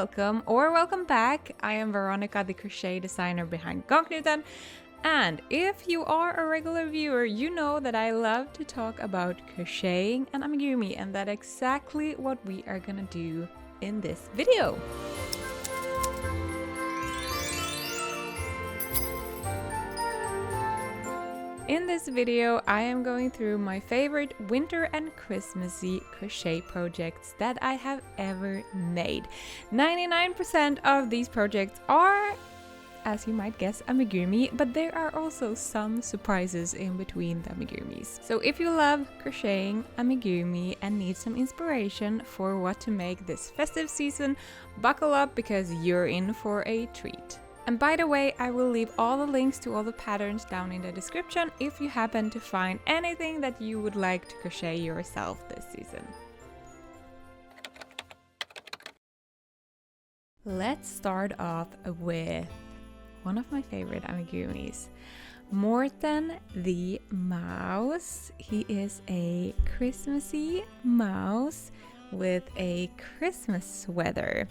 welcome or welcome back. I am Veronica, the crochet designer behind Gångknuten. And if you are a regular viewer, you know that I love to talk about crocheting and amigurumi, and that's exactly what we are gonna do in this video. In this video, I am going through my favorite winter and Christmassy crochet projects that I have ever made. 99% of these projects are, as you might guess, amigurumi, but there are also some surprises in between the amigurumis. So if you love crocheting amigurumi and need some inspiration for what to make this festive season, buckle up because you're in for a treat. And by the way, I will leave all the links to all the patterns down in the description if you happen to find anything that you would like to crochet yourself this season. Let's start off with one of my favorite amigurumis, Morten the mouse. He is a Christmassy mouse with a Christmas sweater.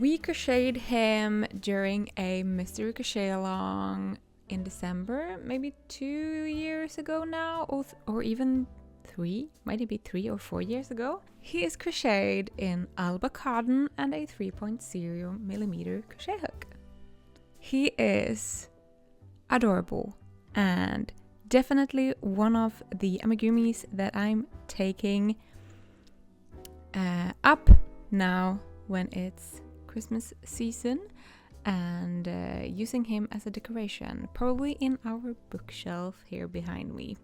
We crocheted him during a mystery crochet along in December, maybe 2 years ago now, or even 3, might it be 3 or 4 years ago. He is crocheted in alba cotton and a 3.0 millimeter crochet hook. He is adorable and definitely one of the amigurumis that I'm taking up now when it's Christmas season and using him as a decoration, probably in our bookshelf here behind me.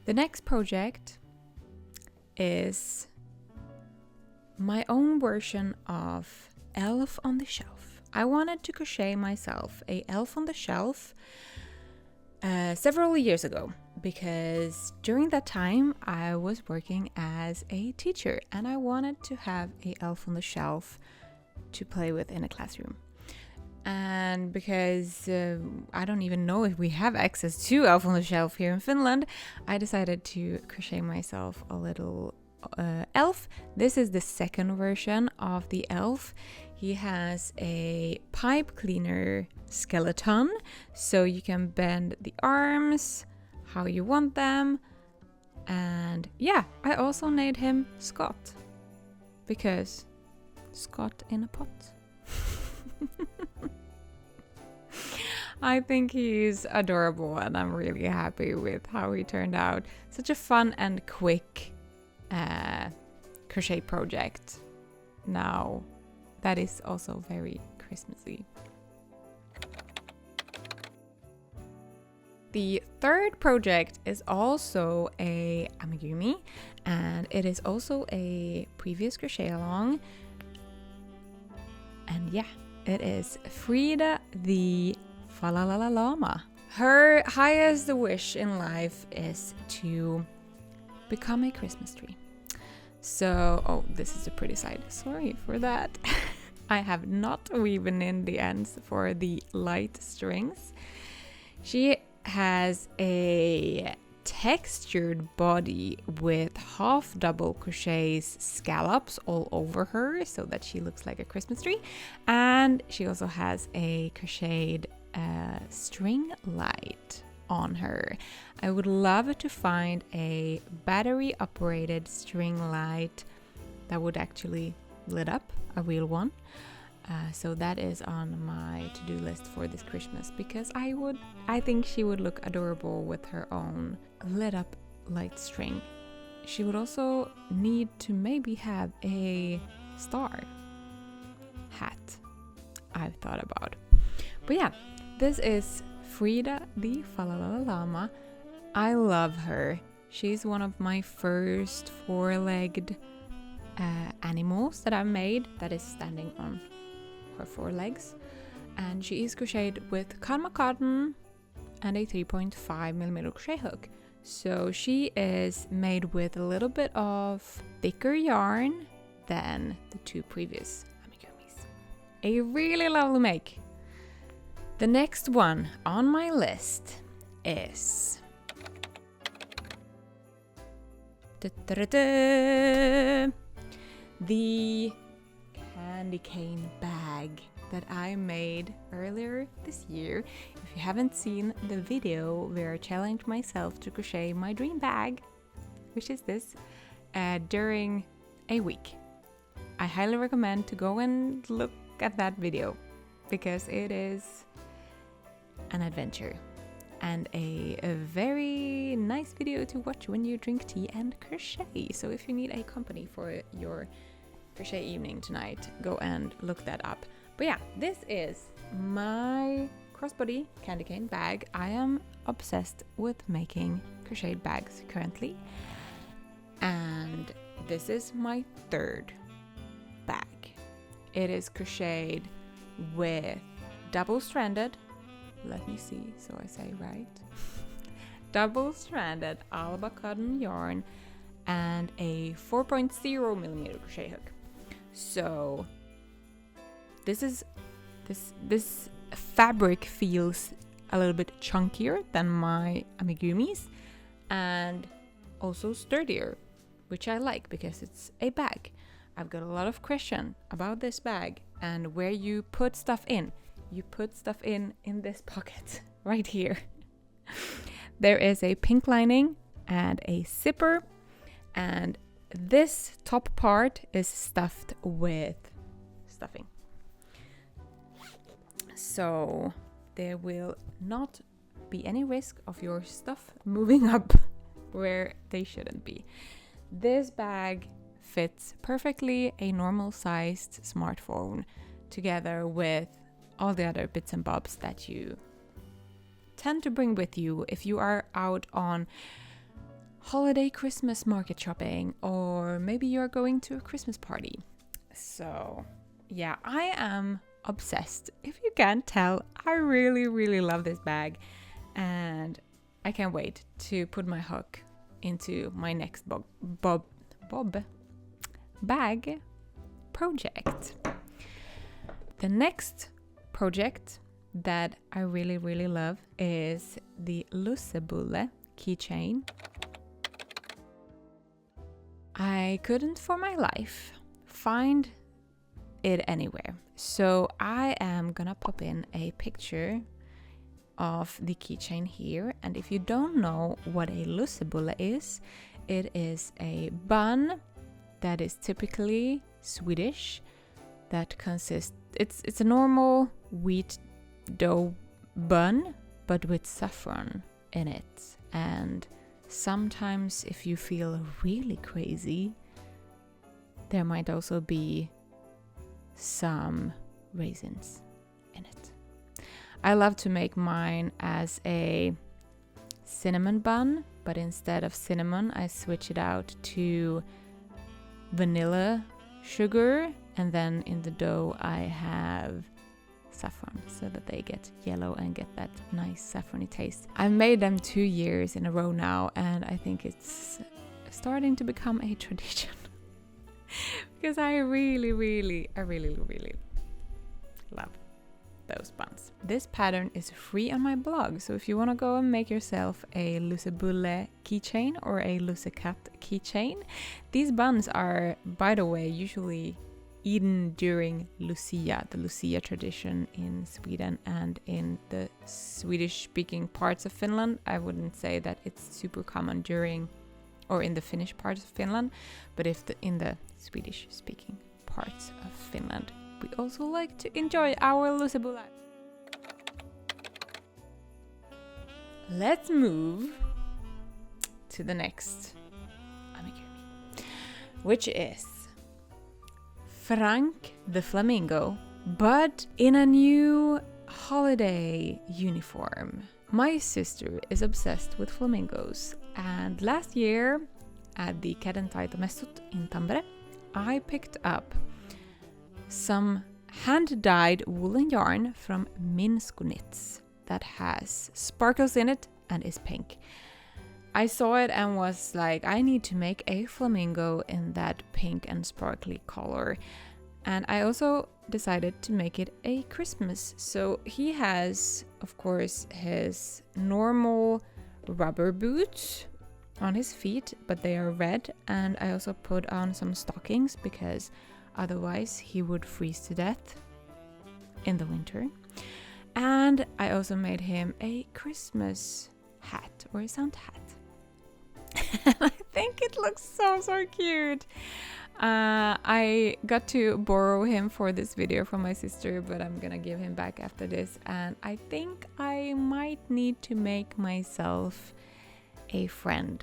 The next project is my own version of Elf on the Shelf. I wanted to crochet myself a elf on the shelf several years ago, because during that time I was working as a teacher and I wanted to have a elf on the shelf to play with in a classroom. And because I don't even know if we have access to elf on the shelf here in Finland, I decided to crochet myself a little elf. This is the second version of the elf. He has a pipe cleaner skeleton, so you can bend the arms how you want them. And yeah, I also named him Scott, because Scott in a pot. I think he's adorable and I'm really happy with how he turned out. Such a fun and quick crochet project now that is also very Christmassy. The third project is also a amigurumi, and it is also a previous crochet along. And yeah, it is Frida the Falalala llama. Her highest wish in life is to become a Christmas tree. So, oh, this is a pretty side. Sorry for that. I have not woven in the ends for the light strings. She has a textured body with half double crochets scallops all over her so that she looks like a Christmas tree. And she also has a crocheted string light on her. I would love to find a battery operated string light that would actually lit up, a real one. So that is on my to-do list for this Christmas, because I think she would look adorable with her own lit up light string. She would also need to maybe have a star hat, I've thought about. But yeah, this is Frida the Falalala llama. I love her. She's one of my first four-legged animals that I've made that is standing on her 4 legs. And she is crocheted with Karma cotton and a 3.5 millimeter crochet hook. So she is made with a little bit of thicker yarn than the 2 previous amigurumis. A really lovely make. The next one on my list is The candy cane bag that I made earlier this year. If you haven't seen the video where I challenged myself to crochet my dream bag, which is this, during a week, I highly recommend to go and look at that video because it is an adventure and a very nice video to watch when you drink tea and crochet. So if you need a company for your crochet evening tonight, go and look that up. But yeah, this is my crossbody candy cane bag. I am obsessed with making crocheted bags currently, and this is my third bag. It is crocheted with double-stranded, let me see so I say right, double-stranded Alba cotton yarn and a 4.0 millimeter crochet hook. So this fabric feels a little bit chunkier than my amigurumis and also sturdier, which I like because it's a bag. I've got a lot of questions about this bag and where you put stuff in. You put stuff in this pocket right here. There is a pink lining and a zipper, and this top part is stuffed with stuffing. So there will not be any risk of your stuff moving up where they shouldn't be. This bag fits perfectly a normal sized smartphone together with all the other bits and bobs that you tend to bring with you if you are out on holiday Christmas market shopping, or maybe you're going to a Christmas party. So yeah, I am obsessed. If you can't tell, I really love this bag, and I can't wait to put my hook into my next bag project. The next project that I really love is the lussebulle keychain. I couldn't for my life find it anywhere, so I am gonna pop in a picture of the keychain here. And if you don't know what a lussebulle is, it is a bun that is typically Swedish, that consists, it's a normal wheat dough bun but with saffron in it, and sometimes if you feel really crazy there might also be some raisins in it. I love to make mine as a cinnamon bun, but instead of cinnamon I switch it out to vanilla sugar, and then in the dough I have saffron so that they get yellow and get that nice saffrony taste. I've made them 2 years in a row now, and I think it's starting to become a tradition because I really love those buns. This pattern is free on my blog, so if you want to go and make yourself a lussebulle keychain or a lussekat keychain, these buns are, by the way, usually eaten during Lucia, the Lucia tradition in Sweden and in the Swedish-speaking parts of Finland. I wouldn't say that it's super common during, or in the Finnish parts of Finland, but in the Swedish-speaking parts of Finland, we also like to enjoy our lussebulle. Let's move to the next amigurumi, which is Frank the Flamingo, but in a new holiday uniform. My sister is obsessed with flamingos, and last year at the Kädentaito-messut in Tampere, I picked up some hand-dyed woolen yarn from Minsku Knits that has sparkles in it and is pink. I saw it and was like, I need to make a flamingo in that pink and sparkly color. And I also decided to make it a Christmas. So he has, of course, his normal rubber boots on his feet, but they are red, and I also put on some stockings because otherwise he would freeze to death in the winter. And I also made him a Christmas hat, or a Santa hat. I think it looks so cute. I got to borrow him for this video from my sister, but I'm gonna give him back after this, and I think I might need to make myself a friend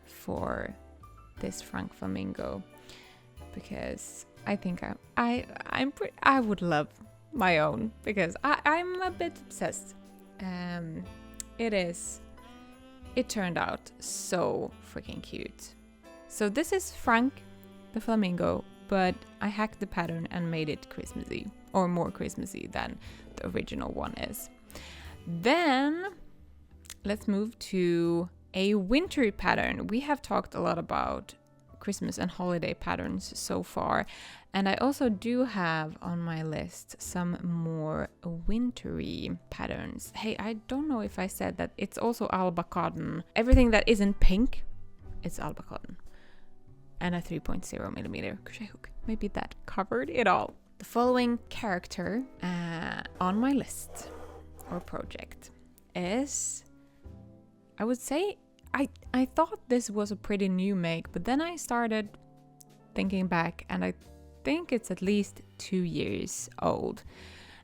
for this Frank Flamingo, because I think I would love my own, because I'm a bit obsessed. It turned out so freaking cute. So this is Frank the Flamingo, but I hacked the pattern and made it Christmassy, or more Christmassy than the original one is. Then let's move to a wintry pattern. We have talked a lot about Christmas and holiday patterns so far, and I also do have on my list some more wintry patterns. Hey, I don't know if I said that it's also alba cotton. Everything that isn't pink, it's alba cotton. And a 3.0 millimeter crochet hook. Maybe that covered it all. The following character on my list or project is, I would say, I thought this was a pretty new make, but then I started thinking back, and I think it's at least 2 years old.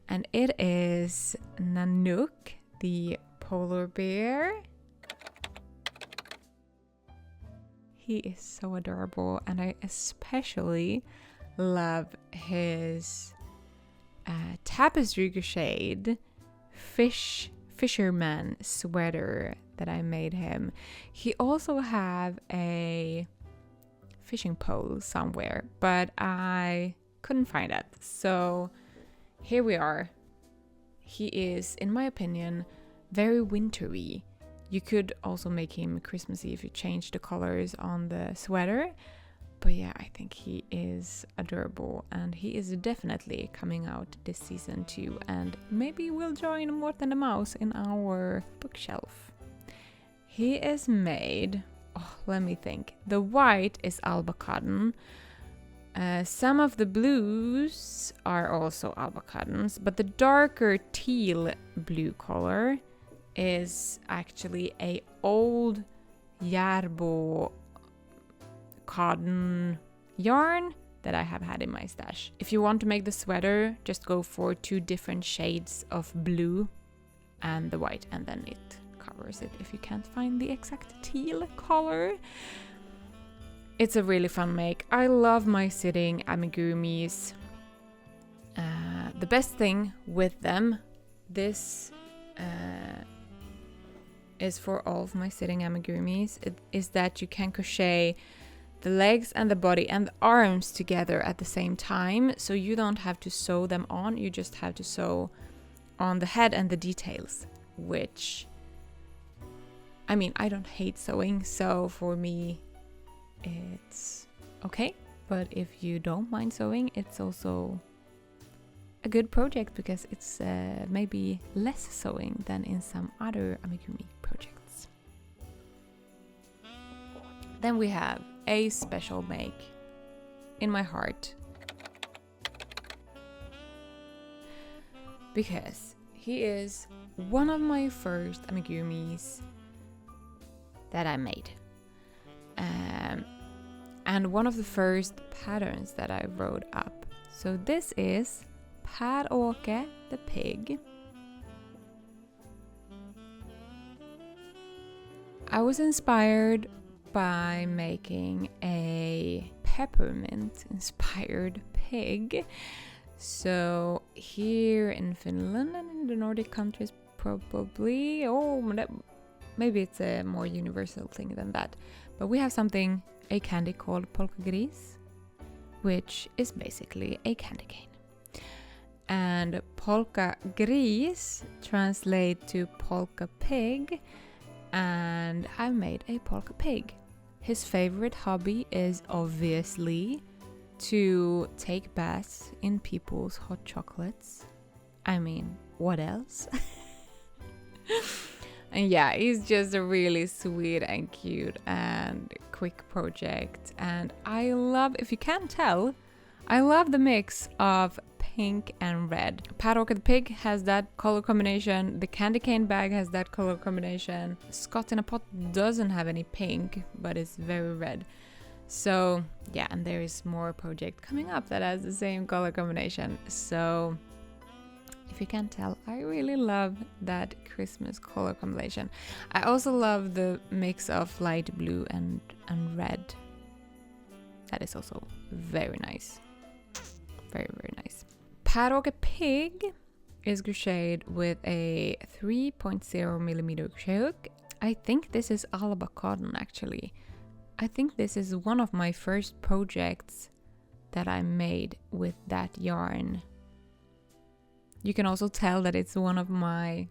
And it is Nanook, the polar bear. He is so adorable, and I especially love his tapestry crocheted fisherman sweater that I made him. He also have a fishing pole somewhere, but I couldn't find it. So here we are. He is, in my opinion, very wintry. You could also make him Christmassy if you change the colors on the sweater. But yeah, I think he is adorable, and he is definitely coming out this season too. And maybe we'll join Morten the Mouse in our bookshelf. He is made, let me think. The white is alba cotton. Some of the blues are also alba cottons, but the darker teal blue color is actually a old Järbo cotton yarn that I have had in my stash. If you want to make the sweater, just go for 2 different shades of blue and the white, and then it covers it if you can't find the exact teal color. It's a really fun make. I love my sitting amigurumis. The best thing with them, this is for all of my sitting amigurumis, is that you can crochet the legs and the body and the arms together at the same time, so you don't have to sew them on, you just have to sew on the head and the details, which, I mean, I don't hate sewing, so for me it's okay. But if you don't mind sewing, it's also a good project because it's maybe less sewing than in some other amigurumi projects. Then we have a special make in my heart, because he is one of my first amigurumis that I made, and one of the first patterns that I wrote up. So this is Per-Åke the pig. I was inspired by making a peppermint inspired pig. So here in Finland and in the Nordic countries probably, maybe it's a more universal thing than that, but we have a candy called polka gris, which is basically a candy cane. And polka gris translate to polka pig, and I made a polka pig. His favorite hobby is obviously to take baths in people's hot chocolates. I mean, what else? And yeah, it's just a really sweet and cute and quick project. And I love, if you can't tell, I love the mix of pink and red. Paddock the pig has that color combination. The candy cane bag has that color combination. Scott in a pot doesn't have any pink, but it's very red. So yeah, and there is more project coming up that has the same color combination. So if you can't tell, I really love that Christmas color combination. I also love the mix of light blue and red. That is also very nice. Very, very nice. Paddock Pig is crocheted with a 3.0 millimeter crochet hook. I think this is Alba cotton actually. I think this is one of my first projects that I made with that yarn. You can also tell that it's one of my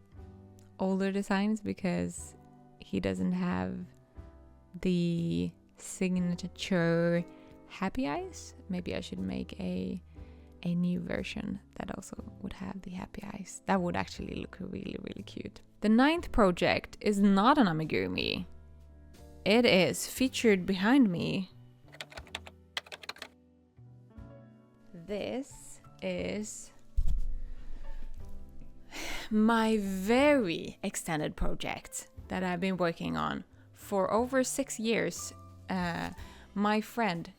older designs because he doesn't have the signature happy eyes. Maybe I should make a new version that also would have the happy eyes. That would actually look really, really cute. The 9th project is not an amigurumi. It is featured behind me. This is my very extended project that I've been working on for over 6 years. My friend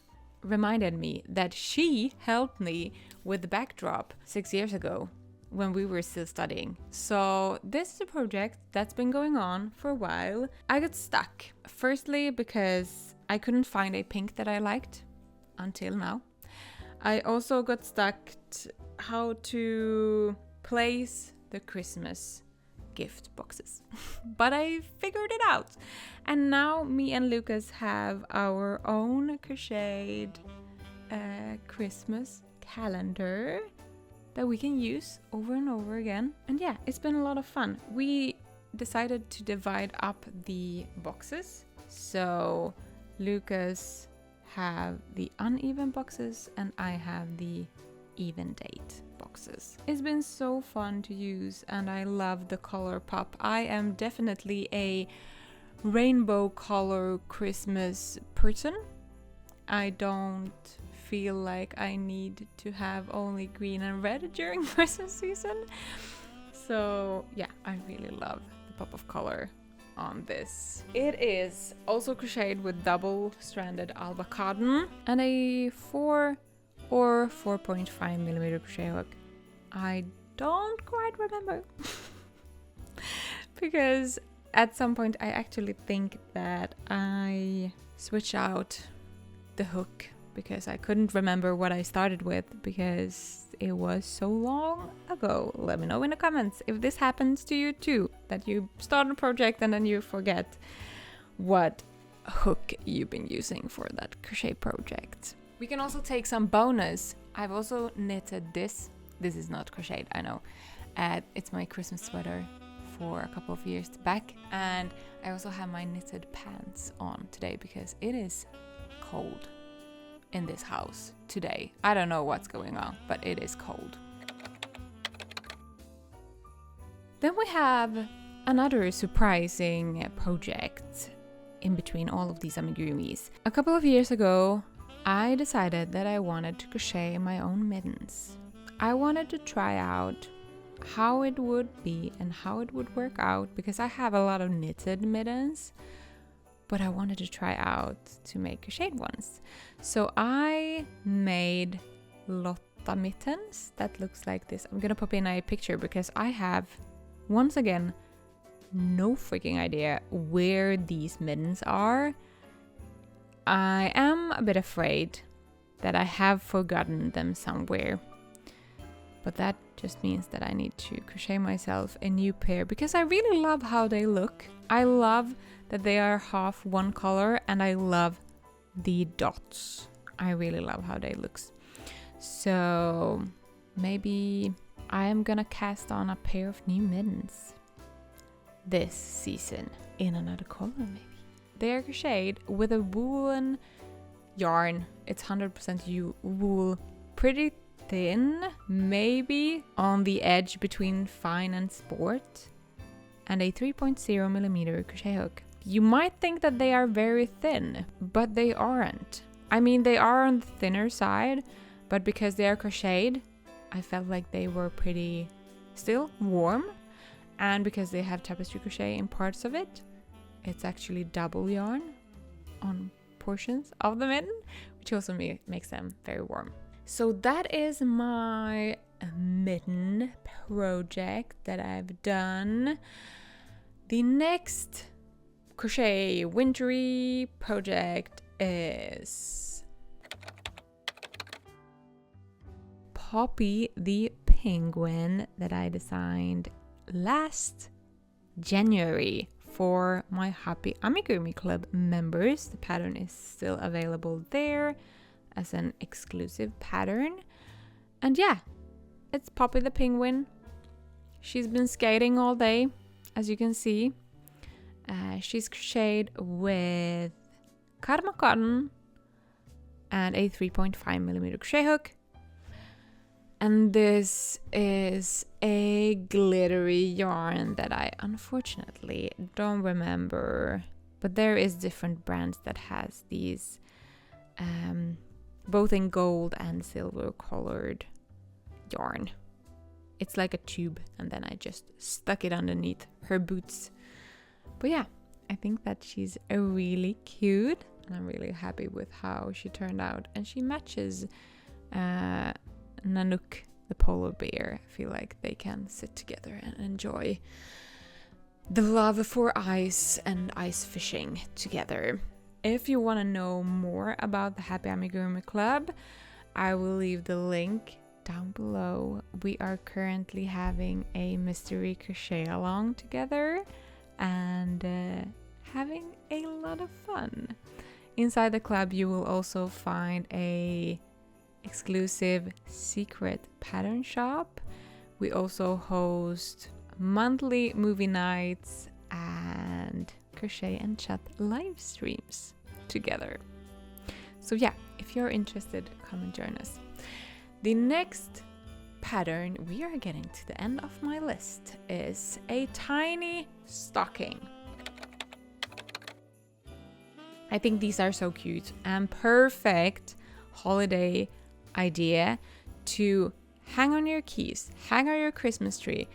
reminded me that she helped me with the backdrop 6 years ago when we were still studying. So this is a project that's been going on for a while. I got stuck. Firstly, because I couldn't find a pink that I liked until now. I also got stuck how to place the Christmas gift boxes. But I figured it out. And now me and Lucas have our own crocheted Christmas calendar that we can use over and over again. And yeah, it's been a lot of fun. We decided to divide up the boxes. So Lucas have the uneven boxes and I have the even date boxes. It's been so fun to use and I love the color pop. I am definitely a rainbow color Christmas person. I don't feel like I need to have only green and red during Christmas season. So yeah, I really love the pop of color on this. It is also crocheted with double-stranded Alba cotton and a 4 or 4.5 millimeter crochet hook. I don't quite remember because at some point I actually think that I switched out the hook because I couldn't remember what I started with because it was so long ago. Let me know in the comments if this happens to you too, that you start a project and then you forget what hook you've been using for that crochet project. We can also take some bonus. I've also knitted this. This is not crocheted, I know. It's my Christmas sweater for a couple of years back. And I also have my knitted pants on today because it is cold in this house today. I don't know what's going on, but it is cold. Then we have another surprising project in between all of these amigurumis. A couple of years ago, I decided that I wanted to crochet my own mittens. I wanted to try out how it would be and how it would work out because I have a lot of knitted mittens, but I wanted to try out to make crocheted ones. So I made Lotta mittens that looks like this. I'm gonna pop in a picture because I have, once again, no freaking idea where these mittens are. I am a bit afraid that I have forgotten them somewhere. But that just means that I need to crochet myself a new pair because I really love how they look. I love that they are half one color and I love the dots. I really love how they look. So maybe I am gonna cast on a pair of new mittens this season in another color maybe. They are crocheted with a woolen yarn. It's 100% wool, pretty thin, maybe on the edge between fine and sport. and a 3.0 millimeter crochet hook. You might think that they are very thin, but they aren't. I mean, they are on the thinner side, but because they are crocheted, I felt like they were pretty still warm. And because they have tapestry crochet in parts of it, it's actually double yarn on portions of the mitten, which also makes them very warm. So that is my mitten project that I've done. The next crochet wintry project is Poppy the penguin that I designed last January for my Happy Amigurumi Club members. The pattern is still available there as an exclusive pattern. And yeah, it's Poppy the penguin. She's been skating all day, as you can see. She's crocheted with Karma cotton and a 3.5 millimeter crochet hook. And this is a glittery yarn that I unfortunately don't remember, but there is different brands that has these both in gold and silver colored yarn. It's like a tube, and then I just stuck it underneath her boots. But yeah, I think that she's really cute, and I'm really happy with how she turned out. And she matches Nanook, the polar bear. I feel like they can sit together and enjoy the love for ice and ice fishing together. If you want to know more about the Happy Amigurumi Club, I will leave the link down below. We are currently having a mystery crochet along together and having a lot of fun. Inside the club you will also find a exclusive secret pattern shop. We also host monthly movie nights and crochet and chat live streams together. So yeah, if you're interested, come and join us. The next pattern, we are getting to the end of my list, is a tiny stocking. I think these are so cute and perfect holiday idea to hang on your keys, hang on your Christmas tree,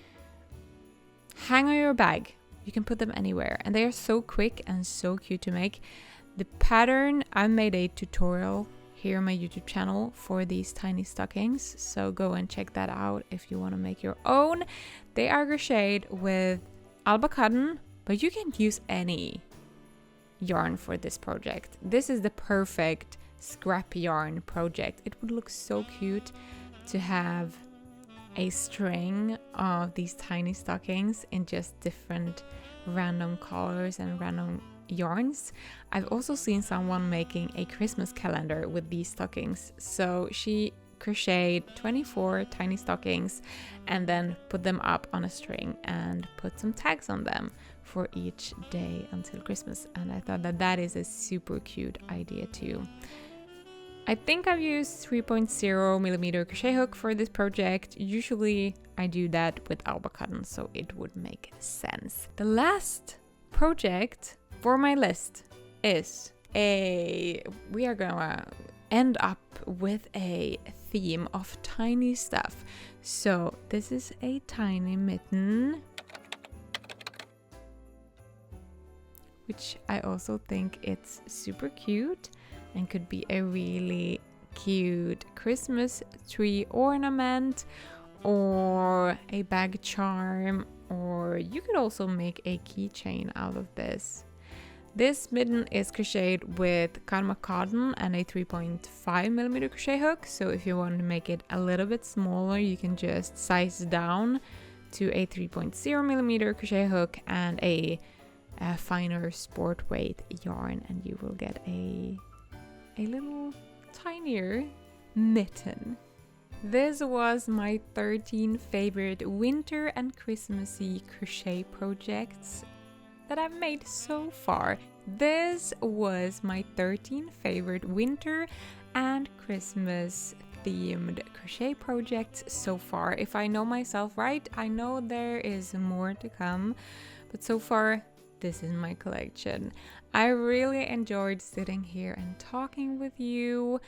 hang on your bag. You can put them anywhere, and they are so quick and so cute to make. The pattern, I made a tutorial here on my YouTube channel for these tiny stockings, so go and check that out if you want to make your own. They are crocheted with alba cotton, but you can use any yarn for this project. This is the perfect scrap yarn project. It would look so cute to have a string of these tiny stockings in just different random colors and random yarns. I've also seen someone making a Christmas calendar with these stockings. So she crocheted 24 tiny stockings and then put them up on a string and put some tags on them for each day until Christmas. And I thought that that is a super cute idea too. I think I've used 3.0 millimeter crochet hook for this project. Usually I do that with alba cotton, so it would make sense. The last project for my list is we are gonna end up with a theme of tiny stuff. So this is a tiny mitten, which I also think it's super cute and could be a really cute Christmas tree ornament or a bag charm, or you could also make a keychain out of this. This mitten is crocheted with Karma cotton and a 3.5 millimeter crochet hook, so if you want to make it a little bit smaller, you can just size down to a 3.0 millimeter crochet hook and a finer sport weight yarn, and you will get a little tinier mitten. This was my 13 favorite winter and Christmassy crochet projects that I've made so far. This was my 13 favorite winter and Christmas themed crochet projects so far. If I know myself right, I know there is more to come, But so far, this is my collection. I really enjoyed sitting here and talking with you.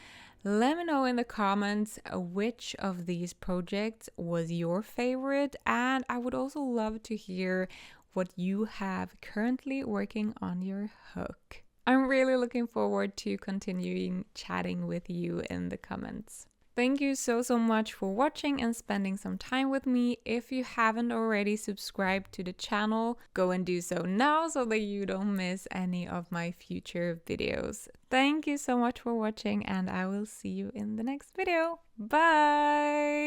Let me know in the comments which of these projects was your favorite, and I would also love to hear what you have currently working on your hook. I'm really looking forward to continuing chatting with you in the comments. Thank you so much for watching and spending some time with me. If you haven't already subscribed to the channel, go and do so now so that you don't miss any of my future videos. Thank you so much for watching, and I will see you in the next video. Bye!